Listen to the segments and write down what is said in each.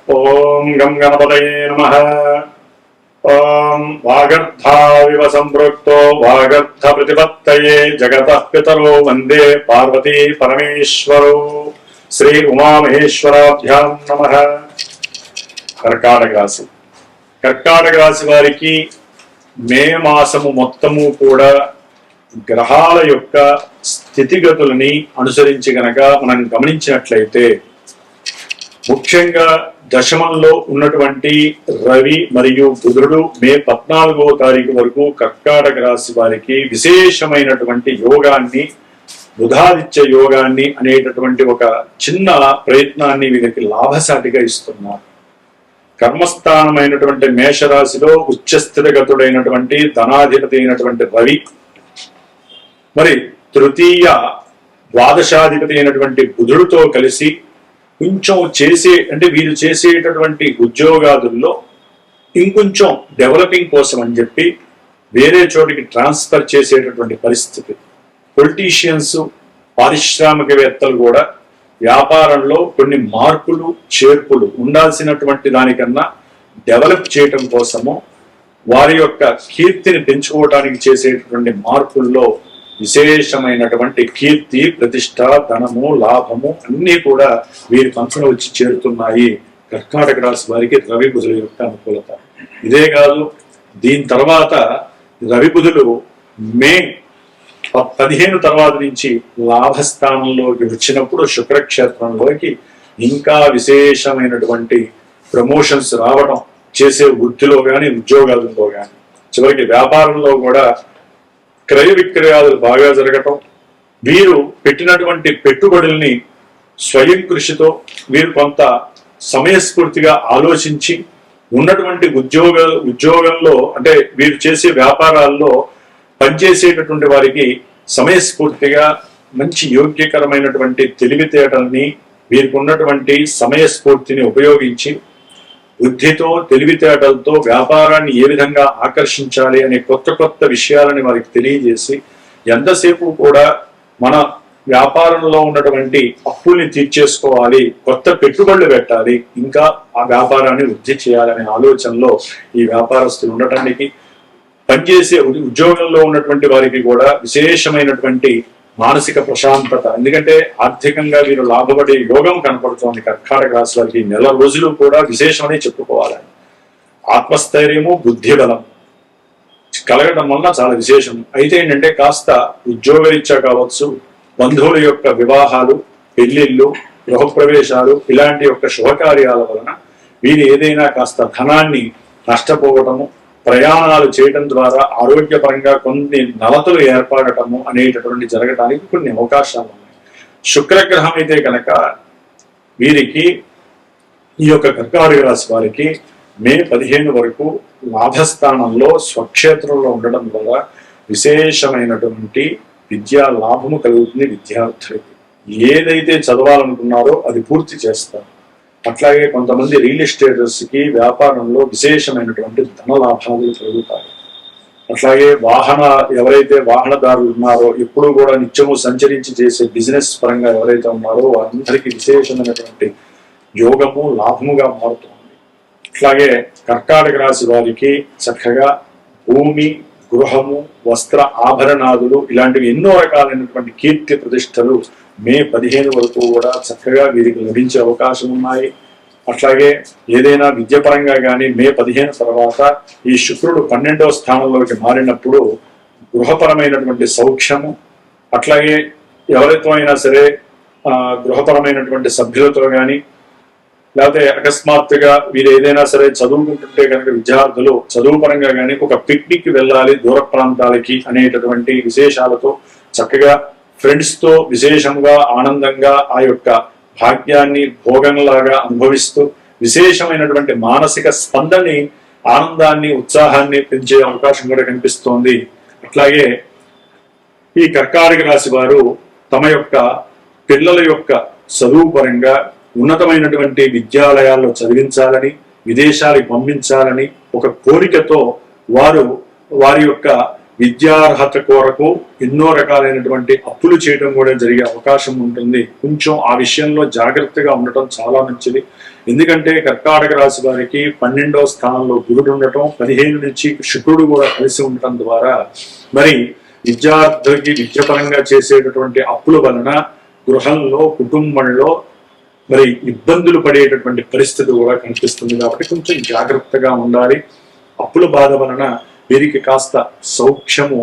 ఓం గం గణపతయే నమః. ఓం వాగర్ధావివ సంపృక్తో వాగర్ధ ప్రతిపత్తయే జగతః పితరో వందే పార్వతీ పరమేశ్వరో. శ్రీ ఉమామహేశ్వరాభ్యాం నమః. కర్కాటక రాశి. కర్కాటక రాశి వారికి మే మాసము మొత్తము కూడా గ్రహాల యొక్క స్థితిగతులని అనుసరించి గనక మనం గమనించినట్లయితే, ముఖ్యంగా దశమంలో ఉన్నటువంటి రవి మరియు బుధుడు మే 14వ తారీఖు వరకు కర్కాటక రాశి వారికి విశేషమైనటువంటి యోగాన్ని, బుధాదిత్య యోగాన్ని అనేటటువంటి ఒక చిన్న ప్రయత్నాన్ని వీరికి లాభసాటిగా ఇస్తున్నారు. కర్మస్థానమైనటువంటి మేషరాశిలో ఉచ్చస్థితగతుడైనటువంటి ధనాధిపతి అయినటువంటి రవి, మరి తృతీయ ద్వాదశాధిపతి అయినటువంటి బుధుడితో కలిసి కొంచెం వీరు చేసేటటువంటి ఉద్యోగాదుల్లో ఇంకొంచెం డెవలపింగ్ కోసం అని చెప్పి వేరే చోటికి ట్రాన్స్ఫర్ చేసేటటువంటి పరిస్థితి. పొలిటీషియన్స్, పారిశ్రామికవేత్తలు కూడా వ్యాపారంలో కొన్ని మార్పులు చేర్పులు ఉండాల్సినటువంటి దానికన్నా డెవలప్ చేయటం కోసము వారి యొక్క కీర్తిని పెంచుకోవడానికి చేసేటటువంటి మార్పుల్లో విశేషమైనటువంటి కీర్తి, ప్రతిష్ట, ధనము, లాభము అన్నీ కూడా వీరి పంచన వచ్చి చేరుతున్నాయి. కర్కాటక రాశి వారికి రవి బుధుల యొక్క అనుకూలత. ఇదే కాదు, దీని తర్వాత రవి బుధులు మే 15 తర్వాత నుంచి లాభస్థానంలోకి వచ్చినప్పుడు శుక్రక్షేత్రంలోకి ఇంకా విశేషమైనటువంటి ప్రమోషన్స్ రావడం, చేసే వృత్తిలో కానీ ఉద్యోగాలలో కానీ, చివరికి వ్యాపారంలో కూడా క్రయ విక్రయాలు బాగా జరగటం, వీరు పెట్టినటువంటి పెట్టుబడుల్ని స్వయం కృషితో వీరు కొంత సమయస్ఫూర్తిగా ఆలోచించి ఉన్నటువంటి ఉద్యోగంలో అంటే వీరు చేసే వ్యాపారాల్లో పనిచేసేటటువంటి వారికి సమయస్ఫూర్తిగా మంచి యోగ్యకరమైనటువంటి తెలివితేటల్ని, వీరికి ఉన్నటువంటి సమయస్ఫూర్తిని ఉపయోగించి బుద్ధితో, తెలివితేటలతో వ్యాపారాన్ని ఏ విధంగా ఆకర్షించాలి అనే కొత్త కొత్త విషయాలని వారికి తెలియజేసి, ఎంతసేపు కూడా మన వ్యాపారంలో ఉన్నటువంటి అప్పుల్ని తీర్చేసుకోవాలి, కొత్త పెట్టుబడులు పెట్టాలి, ఇంకా ఆ వ్యాపారాన్ని వృద్ధి చేయాలనే ఆలోచనలో ఈ వ్యాపారస్తులు ఉండటానికి, పనిచేసే ఉద్యోగంలో ఉన్నటువంటి వారికి కూడా విశేషమైనటువంటి మానసిక ప్రశాంతత, ఎందుకంటే ఆర్థికంగా వీరు లాభపడే యోగం కనపడుతోంది. కర్కాటక రాశి వారికి నెల రోజులు కూడా విశేషమని చెప్పుకోవాలని. ఆత్మస్థైర్యము, బుద్ధి బలం కలగడం వల్ల చాలా విశేషం. అయితే ఏంటంటే కాస్త ఉద్యోగరీత్యా కావచ్చు, బంధువుల యొక్క వివాహాలు, పెళ్లిళ్ళు, గృహప్రవేశాలు ఇలాంటి యొక్క శుభకార్యాల వలన వీరు ఏదైనా కాస్త ధనాన్ని నష్టపోవటము, ప్రయాణాలు చేయడం ద్వారా ఆరోగ్యపరంగా కొన్ని నలతలు ఏర్పడటము అనేటటువంటి జరగడానికి కొన్ని అవకాశాలు ఉన్నాయి. శుక్రగ్రహం అయితే కనుక వీరికి, ఈ యొక్క కర్కాటక రాశి వారికి మే 15 వరకు లాభస్థానంలో స్వక్షేత్రంలో ఉండడం వల్ల విశేషమైనటువంటి విద్యా లాభము కలుగుతుంది. విద్యార్థులకి ఏదైతే చదవాలనుకున్నారో అది పూర్తి చేస్తారు. అట్లాగే కొంతమంది రియల్ ఎస్టేటర్స్ కి వ్యాపారంలో విశేషమైనటువంటి ధన లాభాలు కలుగుతాయి. అట్లాగే ఎవరైతే వాహనదారులు ఉన్నారో, ఎప్పుడు కూడా నిత్యము సంచరించి చేసే బిజినెస్ పరంగా ఎవరైతే ఉన్నారో వారందరికీ విశేషమైనటువంటి యోగము, లాభముగా మారుతుంది. అట్లాగే కర్కాటక రాశి వారికి చక్కగా భూమి, గృహము, వస్త్ర ఆభరణాదులు ఇలాంటివి ఎన్నో రకాలైనటువంటి కీర్తి ప్రతిష్టలు మే 15 వరకు కూడా చక్కగా వీరికి లభించే అవకాశం ఉన్నాయి. అట్లాగే ఏదైనా విద్యపరంగా కానీ మే 15 తర్వాత ఈ శుక్రుడు 12వ స్థానంలోకి మారినప్పుడు గృహపరమైనటువంటి సౌఖ్యము, అట్లాగే ఎవరితో అయినా సరే గృహపరమైనటువంటి సభ్యులతో కానీ, లేకపోతే అకస్మాత్తుగా వీరు ఏదైనా సరే చదువుకుంటుంటే కనుక విద్యార్థులు చదువు పరంగా కానీ ఒక పిక్నిక్ వెళ్ళాలి దూర ప్రాంతాలకి అనేటటువంటి విశేషాలతో చక్కగా ఫ్రెండ్స్ తో విశేషంగా ఆనందంగా ఆ యొక్క భాగ్యాన్ని భోగంలాగా అనుభవిస్తూ విశేషమైనటువంటి మానసిక స్పందని, ఆనందాన్ని, ఉత్సాహాన్ని పెంచే అవకాశం కూడా కనిపిస్తోంది. అట్లాగే ఈ కర్కాటక రాశి వారు తమ యొక్క పిల్లల యొక్క చదువు పరంగా ఉన్నతమైనటువంటి విద్యాలయాల్లో చదివించాలని, విదేశాలకు పంపించాలని ఒక కోరికతో వారి యొక్క విద్యార్హత కొరకు ఎన్నో రకాలైనటువంటి అప్పులు చేయడం కూడా జరిగే అవకాశం ఉంటుంది. కొంచెం ఆ విషయంలో జాగ్రత్తగా ఉండటం చాలా మంచిది. ఎందుకంటే కర్కాటక రాశి వారికి 12వ స్థానంలో గురుడు ఉండటం, 15 నుంచి శుక్రుడు కూడా కలిసి ఉండటం ద్వారా మరి విద్యార్థులకి విద్యపరంగా చేసేటటువంటి అప్పుల వలన గృహంలో, కుటుంబంలో మరి ఇబ్బందులు పడేటటువంటి పరిస్థితి కూడా కనిపిస్తుంది. కాబట్టి కొంచెం జాగ్రత్తగా ఉండాలి. అప్పుల బాధ వలన వీరికి కాస్త సౌఖ్యము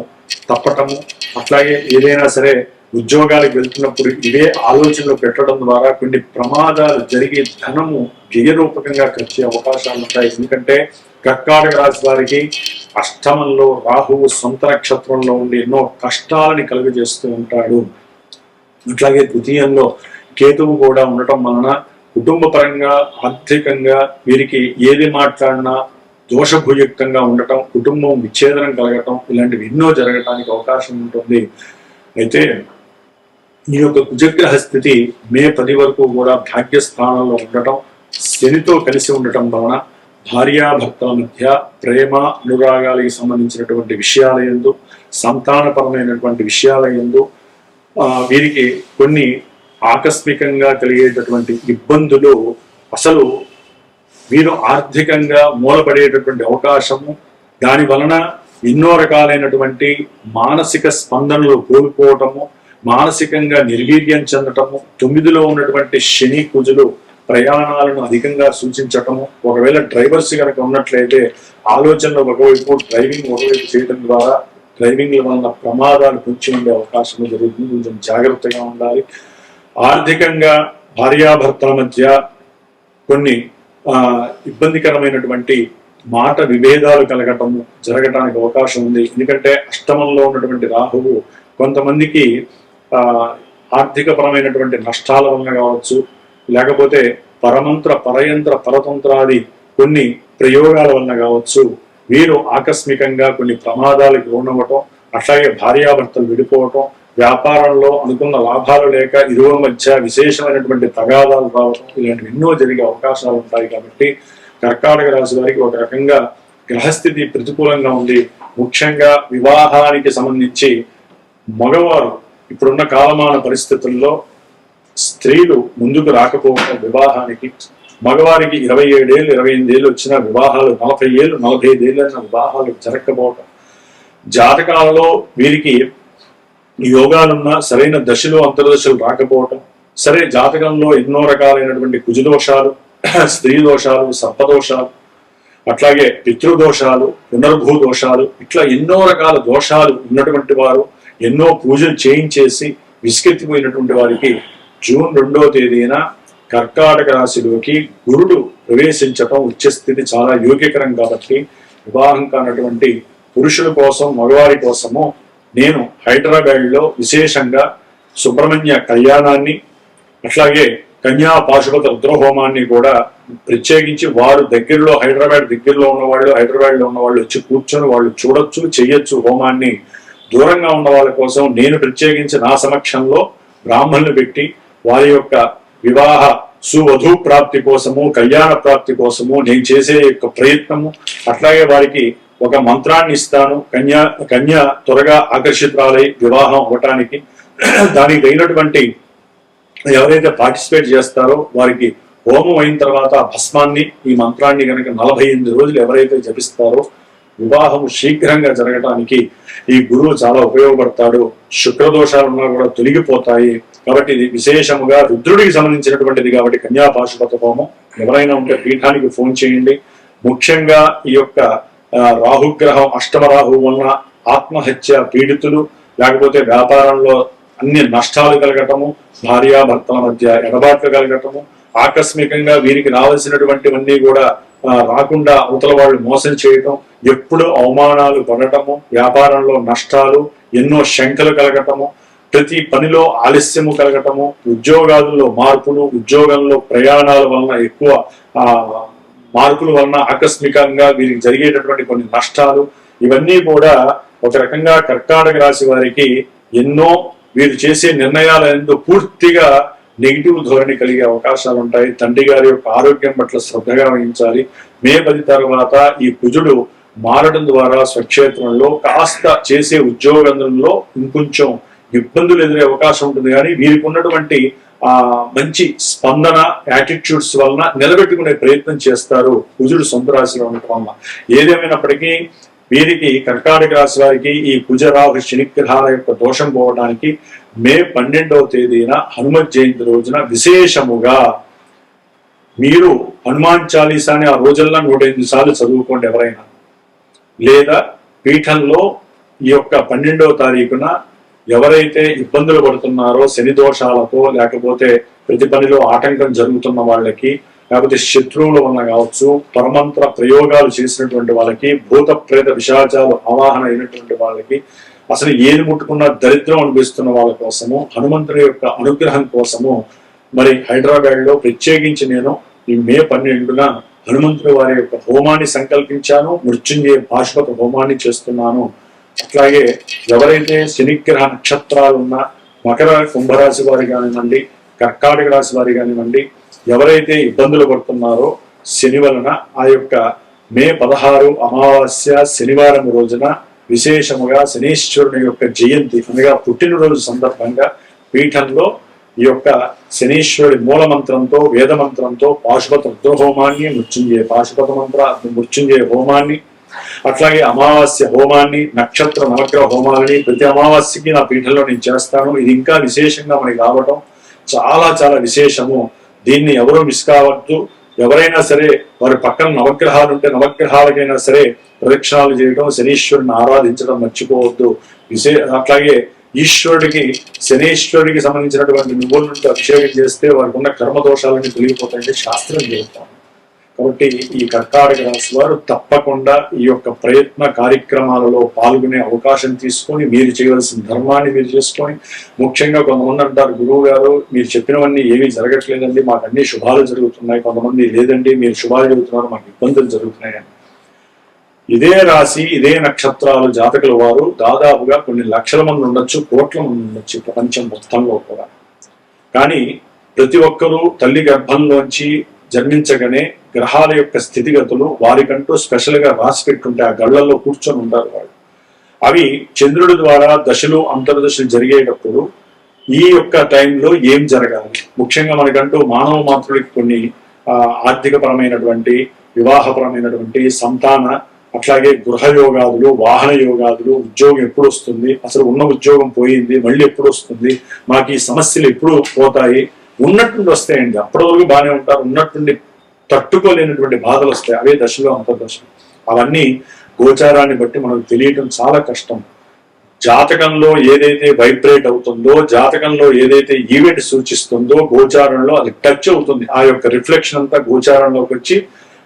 తప్పటము, అట్లాగే ఏదైనా సరే ఉద్యోగాలకు వెళ్తున్నప్పుడు ఇవే ఆలోచనలు పెట్టడం ద్వారా కొన్ని ప్రమాదాలు జరిగి ధనము వ్యయరూపకంగా ఖర్చే అవకాశాలు ఉంటాయి. ఎందుకంటే కర్కాటక రాశి వారికి అష్టమంలో రాహువు సొంత నక్షత్రంలో ఉండి ఎన్నో కష్టాలని కలుగజేస్తూ ఉంటాడు. అట్లాగే ద్వితీయంలో కేతువు కూడా ఉండటం వలన కుటుంబ పరంగా, ఆర్థికంగా వీరికి ఏది మాట్లాడినా దోషభూయుక్తంగా ఉండటం, కుటుంబం విచ్ఛేదనం కలగటం, ఇలాంటివి ఎన్నో జరగటానికి అవకాశం ఉంటుంది. అయితే ఈ యొక్క కుజగ్రహ స్థితి మే 10 వరకు కూడా భాగ్యస్థానంలో ఉండటం, శనితో కలిసి ఉండటం వలన భార్యాభర్తల మధ్య ప్రేమ అనురాగాలకు సంబంధించినటువంటి విషయాల యందు, సంతానపరమైనటువంటి విషయాల యందు వీరికి కొన్ని ఆకస్మికంగా కలిగేటటువంటి ఇబ్బందులు, అసలు వీరు ఆర్థికంగా మూలపడేటటువంటి అవకాశము, దాని వలన ఎన్నో రకాలైనటువంటి మానసిక స్పందనలు కోల్పోవటము, మానసికంగా నిర్వీర్యం చెందటము, 9లో ఉన్నటువంటి శని కుజులు ప్రయాణాలను అధికంగా సూచించటము, ఒకవేళ డ్రైవర్స్ కనుక ఉన్నట్లయితే ఆలోచనలు ఒకవైపు, డ్రైవింగ్ ఒకవైపు చేయడం ద్వారా డ్రైవింగ్ వలన ప్రమాదాలు పొంచి ఉండే అవకాశం జరుగుతుంది. కొంచెం జాగ్రత్తగా ఉండాలి. ఆర్థికంగా భార్యాభర్తల మధ్య కొన్ని ఇబ్బందికరమైనటువంటి మాట విభేదాలు కలగటము జరగటానికి అవకాశం ఉంది. ఎందుకంటే అష్టమంలో ఉన్నటువంటి రాహువు కొంతమందికి ఆర్థిక పరమైనటువంటి నష్టాల వలన కావచ్చు, లేకపోతే పరమంత్ర, పరయంత్ర, పరతంత్రాది కొన్ని ప్రయోగాల వలన కావచ్చు, వీరు ఆకస్మికంగా కొన్ని ప్రమాదాలకు లోనవ్వటం, అట్లాగే భార్యాభర్తలు విడిపోవటం, వ్యాపారంలో అనుకున్న లాభాలు లేక ఇరువుల మధ్య విశేషమైనటువంటి తగాదాలు రావడం, ఇలాంటివి ఎన్నో జరిగే అవకాశాలు ఉంటాయి. కాబట్టి కర్కాటక రాశి వారికి ఒక రకంగా గ్రహస్థితి ప్రతికూలంగా ఉంది. ముఖ్యంగా వివాహానికి సంబంధించి మగవారు ఇప్పుడున్న కాలమాన పరిస్థితుల్లో స్త్రీలు ముందుకు రాకపోవడం వివాహానికి, మగవారికి 27 ఏళ్ళు 28 ఏళ్ళు వచ్చిన వివాహాలు, 40 ఏళ్ళు 45 ఏళ్ళైన వివాహాలు జరగకపోవటం, జాతకాలలో వీరికి యోగాలున్నా సరైన దశలు అంతర్దశలు రాకపోవటం, సరే జాతకంలో ఎన్నో రకాలైనటువంటి కుజదోషాలు, స్త్రీ దోషాలు, సర్పదోషాలు, అట్లాగే పితృదోషాలు, పునర్భూ దోషాలు, ఇట్లా ఎన్నో రకాల దోషాలు ఉన్నటువంటి వారు ఎన్నో పూజలు చేయించేసి విసుకెత్తిపోయినటువంటి వారికి జూన్ 2వ తేదీన కర్కాటక రాశిలోకి గురుడు ప్రవేశించటం ఉచ్చస్థితి చాలా యోగ్యకరం. కాబట్టి వివాహం కానటువంటి పురుషుల కోసం, మగవారి కోసము నేను హైదరాబాద్లో విశేషంగా సుబ్రహ్మణ్య కళ్యాణాన్ని, అట్లాగే కన్యా పాశుపత రుద్రహోమాన్ని కూడా ప్రత్యేకించి వారు దగ్గరలో, హైదరాబాద్ దగ్గరలో ఉన్నవాళ్ళు వచ్చి కూర్చొని వాళ్ళు చూడొచ్చు, చెయ్యొచ్చు హోమాన్ని. దూరంగా ఉన్న వాళ్ళ కోసం నేను ప్రత్యేకించి నా సమక్షంలో బ్రాహ్మణులు పెట్టి వారి యొక్క వివాహ సువధు ప్రాప్తి కోసము, కళ్యాణ ప్రాప్తి కోసము నేను చేసే యొక్క ప్రయత్నము, అట్లాగే వారికి ఒక మంత్రాన్ని ఇస్తాను. కన్య త్వరగా ఆకర్షితురాలై వివాహం అవ్వటానికి, దానికి అయినటువంటి ఎవరైతే పార్టిసిపేట్ చేస్తారో వారికి హోమం అయిన తర్వాత భస్మాన్ని, ఈ మంత్రాన్ని కనుక 48 రోజులు ఎవరైతే జపిస్తారో వివాహం శీఘ్రంగా జరగటానికి ఈ గురువు చాలా ఉపయోగపడతాడు. శుక్రదోషాలున్నా కూడా తొలగిపోతాయి. కాబట్టి ఇది విశేషముగా రుద్రుడికి సంబంధించినటువంటిది. కాబట్టి కన్యా పాశుపత హోమం ఎవరైనా ఉంటే పీఠానికి ఫోన్ చేయండి. ముఖ్యంగా ఈ యొక్క రాహుగ్రహం, అష్టమ రాహు వలన ఆత్మహత్య పీడితులు, లేకపోతే వ్యాపారంలో అన్ని నష్టాలు కలగటము, భార్యాభర్తల మధ్య ఎడబాట్లు కలగటము, ఆకస్మికంగా వీరికి రావాల్సినటువంటివన్నీ కూడా రాకుండా అవతల వాళ్ళు మోసం చేయటం, ఎప్పుడు అవమానాలు పడటము, వ్యాపారంలో నష్టాలు, ఎన్నో శంకలు కలగటము, ప్రతి పనిలో ఆలస్యము కలగటము, ఉద్యోగాలలో మార్పులు, ఉద్యోగంలో ప్రయాణాల వలన ఎక్కువ మార్పుల వలన ఆకస్మికంగా వీరికి జరిగేటటువంటి కొన్ని నష్టాలు, ఇవన్నీ కూడా ఒక రకంగా కర్కాటక రాశి వారికి ఎన్నో వీరు చేసే నిర్ణయాల ఎందు పూర్తిగా నెగిటివ్ ధోరణి కలిగే అవకాశాలు ఉంటాయి. తండ్రి గారి యొక్క ఆరోగ్యం పట్ల శ్రద్ధగా వహించాలి. మే 10 తర్వాత ఈ కుజుడు మారడం ద్వారా స్వక్షేత్రంలో కాస్త చేసే ఉద్యోగంలో ఇంకొంచెం ఇబ్బందులు ఎదురే అవకాశం ఉంటుంది. కానీ వీరికి ఉన్నటువంటి మంచి స్పందన యాటిట్యూడ్స్ వలన నిలబెట్టుకునే ప్రయత్నం చేస్తారు కుజుడు సొంత రాశిలో ఉండటం వలన. ఏదేమైనప్పటికీ వీరికి కర్కాటక రాశి వారికి ఈ కుజరాహు శనిగ్రహాల యొక్క దోషం పోవడానికి మే 12వ తేదీన హనుమత్ జయంతి రోజున విశేషముగా మీరు హనుమాన్ చాలీసాని ఆ రోజుల్లో 108 సార్లు చదువుకోండి ఎవరైనా. లేదా పీఠంలో ఈ యొక్క 12వ తారీఖున ఎవరైతే ఇబ్బందులు పడుతున్నారో శని దోషాలతో, లేకపోతే ప్రతి పనిలో ఆటంకం జరుగుతున్న వాళ్ళకి, లేకపోతే శత్రువుల వలన కావచ్చు, పరమంత్ర ప్రయోగాలు చేసినటువంటి వాళ్ళకి, భూత ప్రేత విశాచాలు ఆవాహన అయినటువంటి వాళ్ళకి, అసలు ఏది ముట్టుకున్న దరిద్రం అనిపిస్తున్న వాళ్ళ కోసము, హనుమంతుని యొక్క అనుగ్రహం కోసము మరి హైదరాబాద్ లో ప్రత్యేకించి నేను ఈ మే 12న హనుమంతుడి వారి యొక్క హోమాన్ని సంకల్పించాను. మృత్యుంజయ పాశుపత హోమాన్ని చేస్తున్నాను. అట్లాగే ఎవరైతే శనిగ్రహ నక్షత్రాలు ఉన్న మకర కుంభరాశి వారి కానివ్వండి, కర్కాటక రాశి వారి కానివ్వండి, ఎవరైతే ఇబ్బందులు పడుతున్నారో శని వలన, ఆ యొక్క మే 16 అమావాస్య శనివారం రోజున విశేషముగా శనీశ్వరుని యొక్క జయంతి అనగా పుట్టినరోజు సందర్భంగా పీఠంలో ఈ యొక్క శనీశ్వరుడి మూలమంత్రంతో, వేదమంత్రంతో పాశుపత రుద్రహోమాన్ని, మృత్యుంజయ హోమాన్ని, అట్లాగే అమావాస్య హోమాన్ని, నక్షత్ర నవగ్రహ హోమాలని ప్రతి అమావాస్యకి నా పీఠంలో నేను చేస్తాను. ఇది ఇంకా విశేషంగా మనకి రావటం చాలా చాలా విశేషము. దీన్ని ఎవరూ మిస్ కావద్దు. ఎవరైనా సరే వారి పక్కన నవగ్రహాలు ఉంటే నవగ్రహాలకైనా సరే ప్రదక్షిణాలు చేయడం, శనీశ్వరుని ఆరాధించడం మర్చిపోవద్దు. అట్లాగే ఈశ్వరుడికి, శనీశ్వరుడికి సంబంధించినటువంటి నువ్వుల నుండి అభిషేకం చేస్తే వారికి ఉన్న కర్మ దోషాలన్నీ తొలగిపోతాయంటే శాస్త్రం చెబుతాం. కాబట్టి ఈ కర్కాటక రాశి వారు తప్పకుండా ఈ యొక్క ప్రయత్న కార్యక్రమాలలో పాల్గొనే అవకాశం తీసుకొని మీరు చేయవలసిన ధర్మాన్ని మీరు చేసుకొని, ముఖ్యంగా కొంతమంది అంటారు గురువు గారు మీరు చెప్పినవన్నీ ఏమీ జరగట్లేదండి, మాకు అన్ని శుభాలు జరుగుతున్నాయి. కొంతమంది లేదండి మీరు శుభాలు జరుగుతున్నారు, మాకు ఇబ్బందులు జరుగుతున్నాయని. ఇదే రాశి ఇదే నక్షత్రాలు జాతకుల వారు దాదాపుగా కొన్ని లక్షల మంది ఉండొచ్చు, కోట్ల మంది ఉండొచ్చు ప్రపంచం మొత్తంలో కూడా. కానీ ప్రతి ఒక్కరూ తల్లి గర్భంలోంచి జన్మించగానే గ్రహాల యొక్క స్థితిగతులు వారికంటూ స్పెషల్ గా రాసి పెట్టుంటే ఆ గళ్లలో కూర్చొని ఉంటారు వాళ్ళు. అవి చంద్రుడి ద్వారా దశలు అంతర్దశలు జరిగేటప్పుడు ఈ యొక్క టైంలో ఏం జరగాలి, ముఖ్యంగా మనకంటూ మానవ మాతృడికి కొన్ని ఆర్థికపరమైనటువంటి, వివాహపరమైనటువంటి, సంతాన, అట్లాగే గృహ యోగాదులు, వాహన యోగాదులు, ఉద్యోగం ఎప్పుడు వస్తుంది, అసలు ఉన్న ఉద్యోగం పోయింది మళ్ళీ ఎప్పుడు వస్తుంది, మాకు ఈ సమస్యలు ఎప్పుడు పోతాయి, ఉన్నట్టుండి వస్తాయండి. అప్పటి వరకు బాగానే ఉంటారు, ఉన్నట్టుండి తట్టుకోలేనటువంటి బాధలు వస్తాయి. అవే దశలు అంతర్దశలు. అవన్నీ గోచారాన్ని బట్టి మనకు తెలియటం చాలా కష్టం. జాతకంలో ఏదైతే వైబ్రేట్ అవుతుందో, జాతకంలో ఏదైతే ఈవెంట్ సూచిస్తుందో, గోచారంలో అది టచ్ అవుతుంది. ఆ యొక్క రిఫ్లెక్షన్ అంతా గోచారంలోకి వచ్చి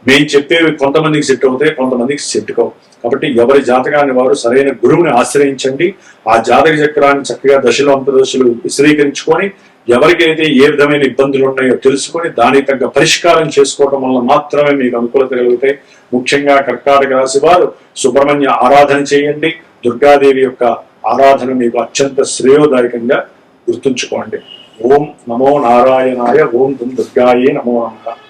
మేము చెప్పేవి కొంతమందికి సెట్ అవుతాయి, కొంతమందికి సెట్ కావు. కాబట్టి ఎవరి జాతకాన్ని వారు సరైన గురువుని ఆశ్రయించండి. ఆ జాతక చక్రాన్ని చక్కగా దశలు అంతర్దశలు విశ్లేషించుకొని ఎవరికైతే ఏ విధమైన ఇబ్బందులు ఉన్నాయో తెలుసుకొని దానికి తగ్గ పరిష్కారం చేసుకోవడం వల్ల మాత్రమే మీకు అనుకూలత కలుగుతాయి. ముఖ్యంగా కర్కాటక రాశి వారు సుబ్రహ్మణ్య ఆరాధన చేయండి. దుర్గాదేవి యొక్క ఆరాధన మీకు అత్యంత శ్రేయోదాయకంగా గుర్తుంచుకోండి. ఓం నమో నారాయణాయ, ఓం దుర్గాయే నమో నమః.